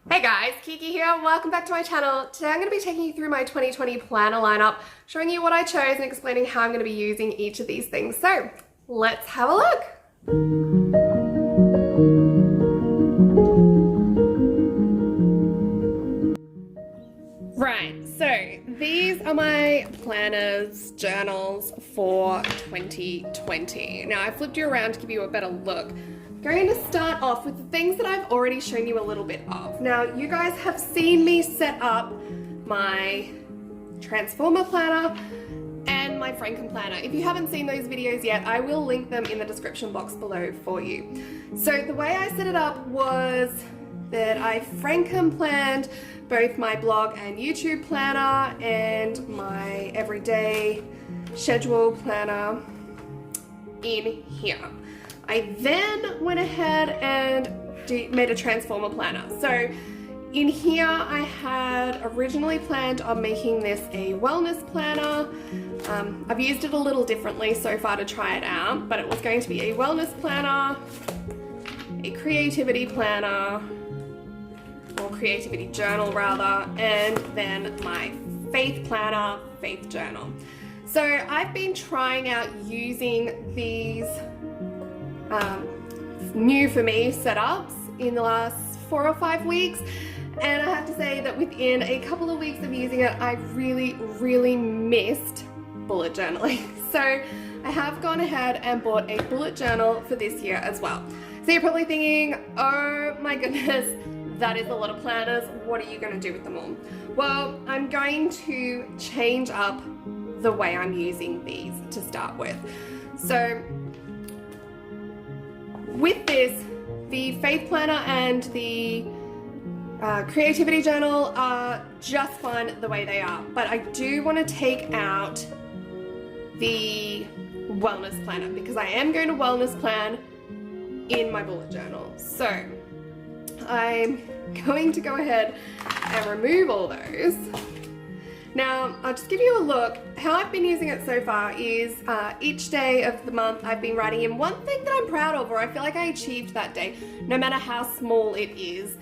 Hey guys, Kiki here. Welcome back to my channel. Today I'm going to be taking you through my 2020 planner lineup, showing you what I chose and explaining how I'm going to be using each of these things. So let's have a look. Right, so these are my planners, journals for 2020. Now I flipped you around to give you a better look. I'm going to start off with the things that I've already shown you a little bit of. Now you guys have seen me set up my Transformer planner and my Franken planner. If you haven't seen those videos yet, I will link them in the description box below for you. So the way I set it up was that I Franken planned both my blog and YouTube planner and my everyday schedule planner in here. I then went ahead and made a Transformer planner. So in here I had originally planned on making this a wellness planner. I've used it a little differently so far to try it out, but it was going to be a wellness planner, a creativity planner, or creativity journal rather, and then my faith planner, faith journal. So I've been trying out using these new for me setups in the last 4 or 5 weeks, and I have to say that within a couple of weeks of using it, I really missed bullet journaling. So I have gone ahead and bought a bullet journal for this year as well. So you're probably thinking, oh my goodness, that is a lot of planners. What are you going to do with them all? Well, I'm going to change up the way I'm using these to start with. So with this, the faith planner and the creativity journal are just fine the way they are, but I do want to take out the wellness planner because I am going to wellness plan in my bullet journal. So I'm going to go ahead and remove all those. Now, I'll just give you a look. How I've been using it so far is each day of the month I've been writing in one thing that I'm proud of, or I feel like I achieved that day, no matter how small it is.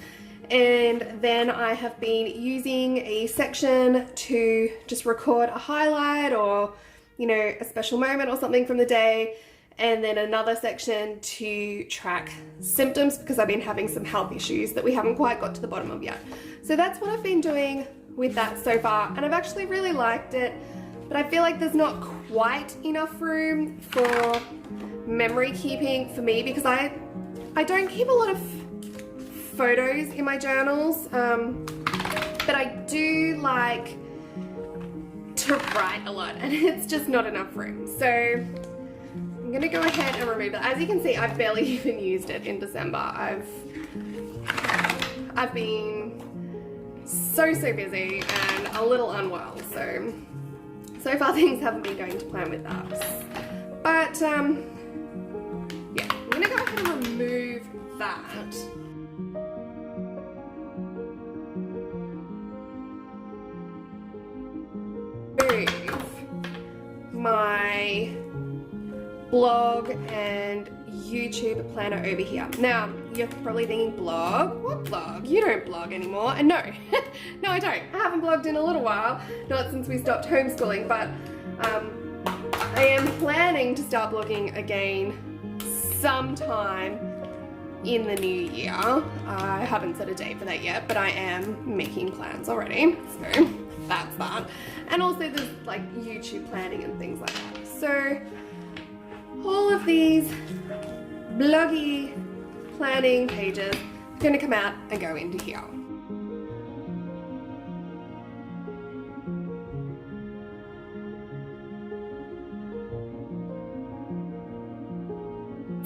And then I have been using a section to just record a highlight or, you know, a special moment or something from the day. And then another section to track symptoms because I've been having some health issues that we haven't quite got to the bottom of yet. So that's what I've been doing with that so far, and I've actually really liked it, but I feel like there's not quite enough room for memory keeping for me because I don't keep a lot of photos in my journals, but I do like to write a lot and it's just not enough room. So I'm gonna go ahead and remove it. As you can see, I've barely even used it in December. I've been so busy and a little unwell, so far things haven't been going to plan with that. But yeah, I'm gonna go ahead and remove that. Move my blog and YouTube planner over here. Now, you're probably thinking, blog? What blog? You don't blog anymore. And no, no I don't. I haven't blogged in a little while, not since we stopped homeschooling, but I am planning to start blogging again sometime in the new year. I haven't set a date for that yet, but I am making plans already, so that's that. And also there's like YouTube planning and things like that. So all of these bloggy planning pages are going to come out and go into here.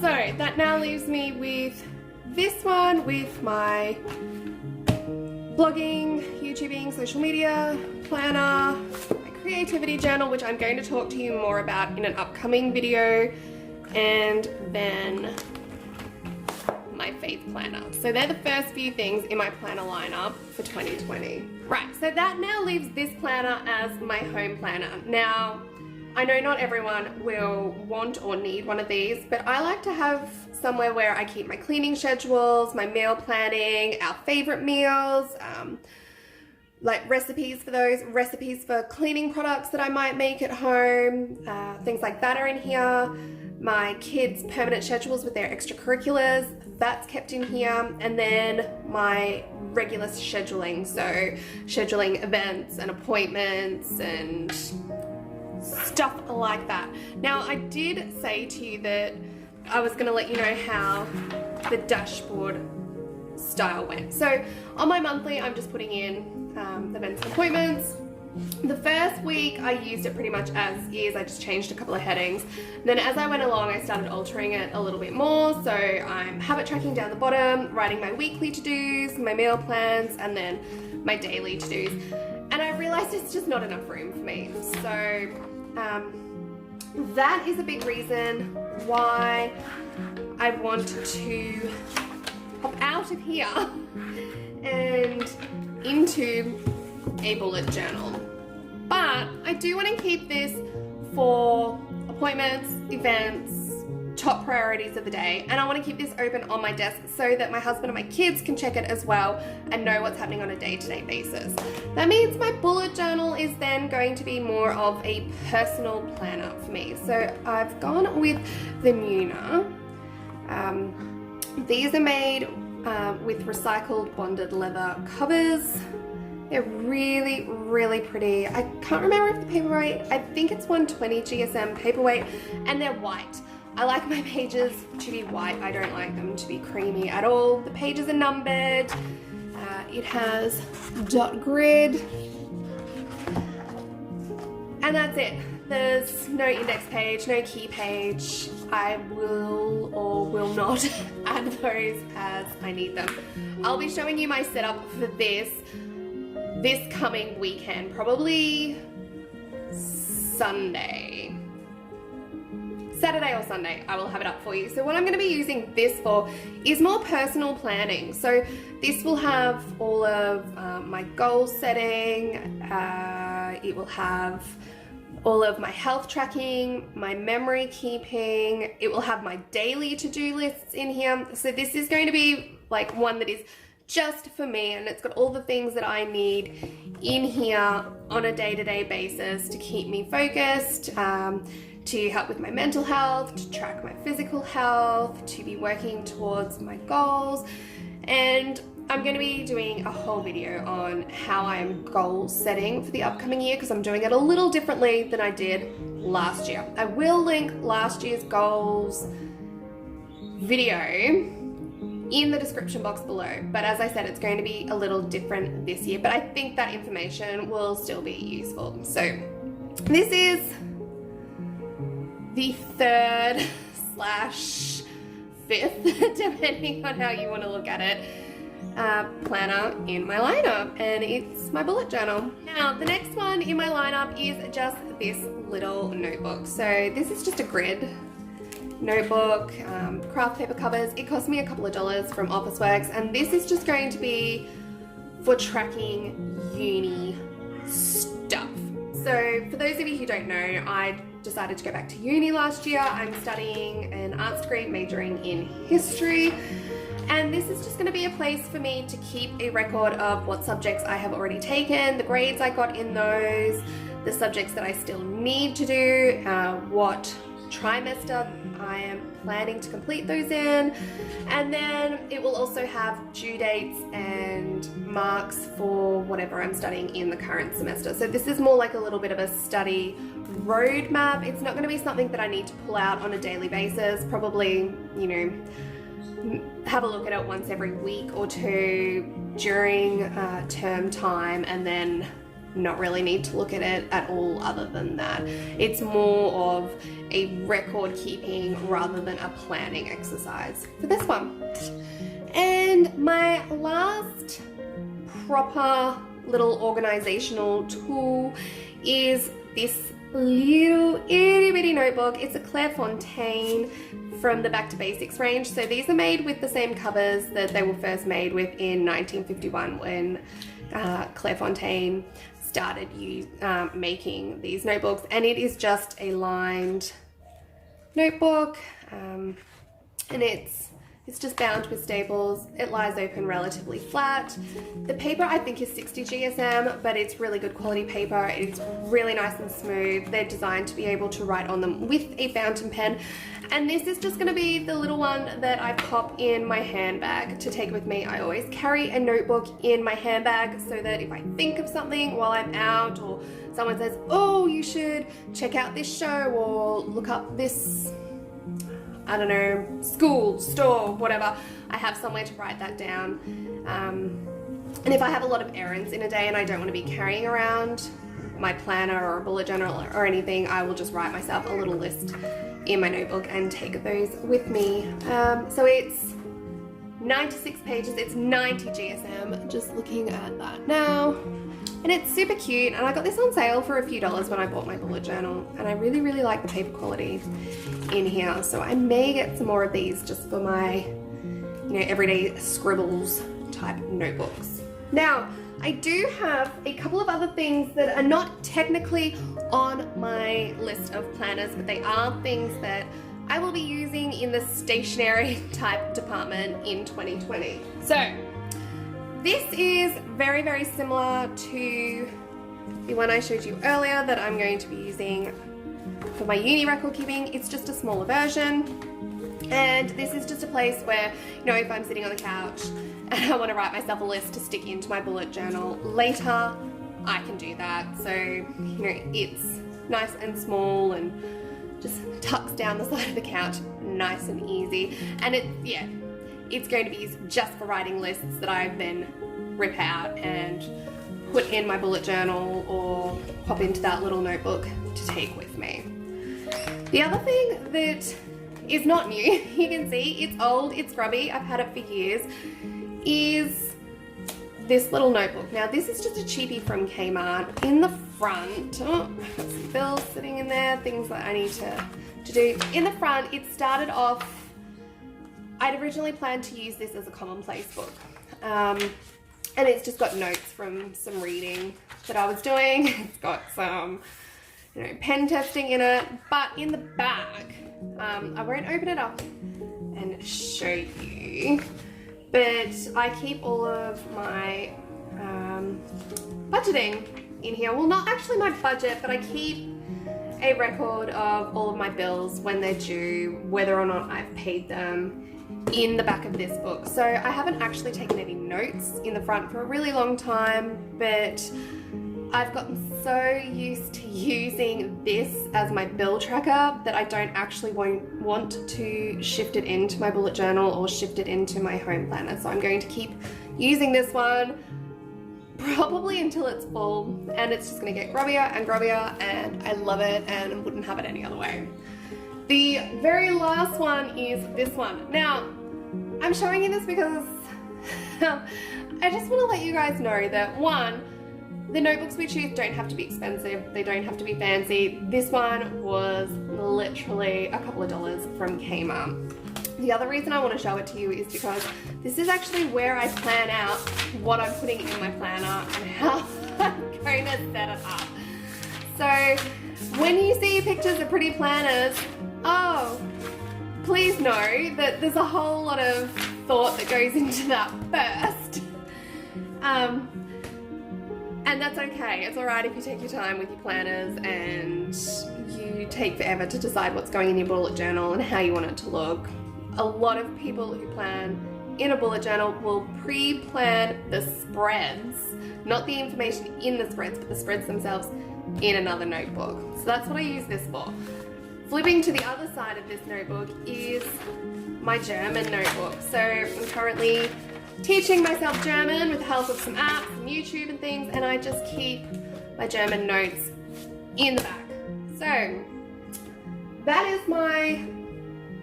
So that now leaves me with this one with my blogging, YouTubing, social media planner, my creativity journal, which I'm going to talk to you more about in an upcoming video, and then my faith planner. So they're the first few things in my planner lineup for 2020. Right, so that now leaves this planner as my home planner. Now, I know not everyone will want or need one of these, but I like to have somewhere where I keep my cleaning schedules, my meal planning, our favorite meals, like recipes for those, recipes for cleaning products that I might make at home, things like that are in here. My kids' permanent schedules with their extracurriculars, that's kept in here. And then my regular scheduling, so scheduling events and appointments and stuff like that. Now, I did say to you that I was gonna let you know how the dashboard style went. So on my monthly, I'm just putting in events and appointments. The first week I used it pretty much as is. I just changed a couple of headings. And then as I went along, I started altering it a little bit more. So I'm habit tracking down the bottom, writing my weekly to-dos, my meal plans, and then my daily to-dos. And I realized it's just not enough room for me. So that is a big reason why I want to pop out of here and into a bullet journal. But I do want to keep this for appointments, events, top priorities of the day, and I want to keep this open on my desk so that my husband and my kids can check it as well and know what's happening on a day-to-day basis. That means my bullet journal is then going to be more of a personal planner for me. So I've gone with the Nuna. These are made with recycled bonded leather covers. They're really, really pretty. I can't remember if the paperweight, I think it's 120 GSM paperweight, and they're white. I like my pages to be white. I don't like them to be creamy at all. The pages are numbered. It has dot grid. And that's it. There's no index page, no key page. I will or will not add those as I need them. I'll be showing you my setup for this coming weekend, probably Saturday or Sunday. I will have it up for you. So what I'm going to be using this for is more personal planning. So this will have all of my goal setting. It will have all of my health tracking, my memory keeping. It will have my daily to-do lists in here. So this is going to be like one that is just for me, and it's got all the things that I need in here on a day-to-day basis to keep me focused, to help with my mental health, to track my physical health, to be working towards my goals. And I'm going to be doing a whole video on how I'm goal setting for the upcoming year, because I'm doing it a little differently than I did last year. I will link last year's goals video in the description box below, but as I said, it's going to be a little different this year, but I think that information will still be useful. So this is the third / fifth, depending on how you want to look at it, planner in my lineup, and it's my bullet journal. Now, the next one in my lineup is just this little notebook. So this is just a grid notebook, craft paper covers. It cost me a couple of dollars from Officeworks, and this is just going to be for tracking uni stuff. So for those of you who don't know, I decided to go back to uni last year. I'm studying an arts degree majoring in history, and this is just going to be a place for me to keep a record of what subjects I have already taken, the grades I got in those, the subjects that I still need to do, what trimester I am planning to complete those in, and then it will also have due dates and marks for whatever I'm studying in the current semester. So this is more like a little bit of a study roadmap. It's not going to be something that I need to pull out on a daily basis. Probably, you know, have a look at it once every week or two during term time, and then not really need to look at it at all other than that. It's more of a record keeping rather than a planning exercise for this one. And my last proper little organizational tool is this little itty bitty notebook. It's a Clairefontaine from the Back to Basics range. So these are made with the same covers that they were first made with in 1951 when Clairefontaine started making these notebooks, and it is just a lined notebook, and it's just bound with staples. It lies open relatively flat. The paper I think is 60 GSM, but it's really good quality paper. It's really nice and smooth. They're designed to be able to write on them with a fountain pen. And this is just gonna be the little one that I pop in my handbag to take with me. I always carry a notebook in my handbag so that if I think of something while I'm out, or someone says, oh, you should check out this show or look up this, I don't know, school, store, whatever, I have somewhere to write that down. And if I have a lot of errands in a day and I don't want to be carrying around my planner or a bullet journal or anything, I will just write myself a little list in my notebook and take those with me. So it's 96 pages, it's 90 GSM, just looking at that now. And it's super cute, and I got this on sale for a few dollars when I bought my bullet journal, and I really, really like the paper quality in here. So I may get some more of these just for my, everyday scribbles type notebooks. Now, I do have a couple of other things that are not technically on my list of planners, but they are things that I will be using in the stationery type department in 2020. So, this is very, very similar to the one I showed you earlier that I'm going to be using for my uni record keeping. It's just a smaller version. And this is just a place where, if I'm sitting on the couch and I want to write myself a list to stick into my bullet journal later, I can do that. So, it's nice and small and just tucks down the side of the couch, nice and easy. And it's going to be used just for writing lists that I then rip out and put in my bullet journal or pop into that little notebook to take with me. The other thing that is not new, you can see it's old, it's grubby, I've had it for years, is this little notebook. Now this is just a cheapie from Kmart. In the front, I've got some bills sitting in there, things that I need to do. In the front, it started off, I'd originally planned to use this as a commonplace book. And it's just got notes from some reading that I was doing. It's got some, pen testing in it. But in the back, I won't open it up and show you, but I keep all of my budgeting in here. Well, not actually my budget, but I keep a record of all of my bills when they're due, whether or not I've paid them, in the back of this book. So I haven't actually taken any notes in the front for a really long time, but I've gotten so used to using this as my bill tracker that I don't actually want to shift it into my bullet journal or shift it into my home planner. So I'm going to keep using this one probably until it's full, and it's just going to get grubbier and grubbier, and I love it and wouldn't have it any other way. The very last one is this one. Now, I'm showing you this because I just want to let you guys know that, one, the notebooks we choose don't have to be expensive, they don't have to be fancy. This one was literally a couple of dollars from Kmart. The other reason I want to show it to you is because this is actually where I plan out what I'm putting in my planner and how I'm going to set it up. So when you see pictures of pretty planners, please know that there's a whole lot of thought that goes into that first. And that's okay. It's alright if you take your time with your planners and you take forever to decide what's going in your bullet journal and how you want it to look. A lot of people who plan in a bullet journal will pre-plan the spreads, not the information in the spreads, but the spreads themselves in another notebook. So that's what I use this for. Flipping to the other side of this notebook is my German notebook. So I'm currently teaching myself German with the help of some apps and YouTube and things, and I just keep my German notes in the back. So that is my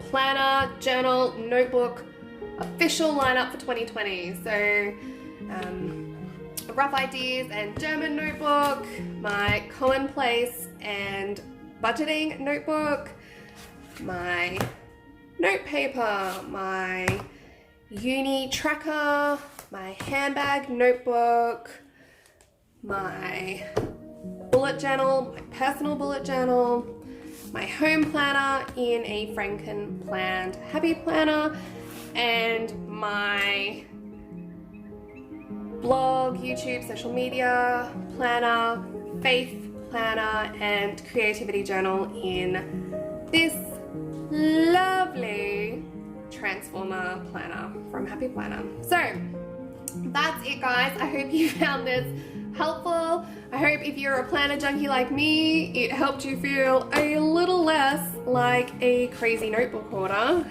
planner, journal, notebook, official lineup for 2020. So rough ideas and German notebook, my commonplace and budgeting notebook, my note paper, my uni tracker, my handbag notebook, my bullet journal, my personal bullet journal, my home planner in a Franken planned happy planner, and my blog, YouTube, social media planner, faith planner, and creativity journal in this lovely transformer planner from Happy Planner. So that's it, guys. I hope you found this helpful. I hope if you're a planner junkie like me, it helped you feel a little less like a crazy notebook hoarder.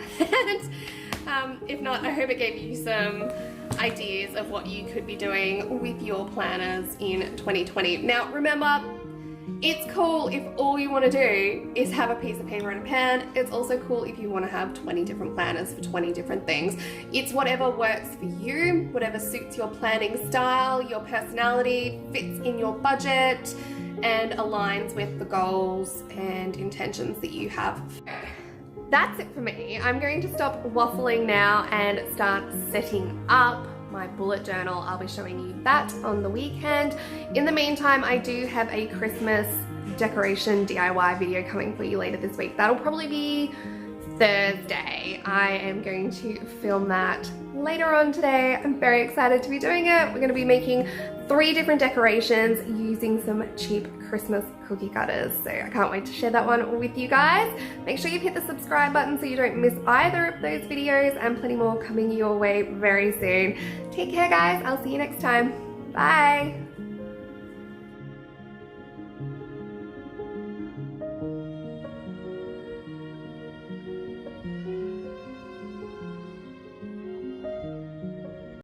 And if not, I hope it gave you some ideas of what you could be doing with your planners in 2020. Now remember, it's cool if all you want to do is have a piece of paper and a pen. It's also cool if you want to have 20 different planners for 20 different things. It's whatever works for you, whatever suits your planning style, your personality, fits in your budget, and aligns with the goals and intentions that you have. That's it for me. I'm going to stop waffling now and start setting up my bullet journal. I'll be showing you that on the weekend. In the meantime, I do have a Christmas decoration DIY video coming for you later this week. That'll probably be Thursday. I am going to film that later on today. I'm very excited to be doing it. We're going to be making 3 different decorations using some cheap Christmas cookie cutters. So I can't wait to share that one with you guys. Make sure you hit the subscribe button so you don't miss either of those videos, and plenty more coming your way very soon. Take care, guys. I'll see you next time. Bye.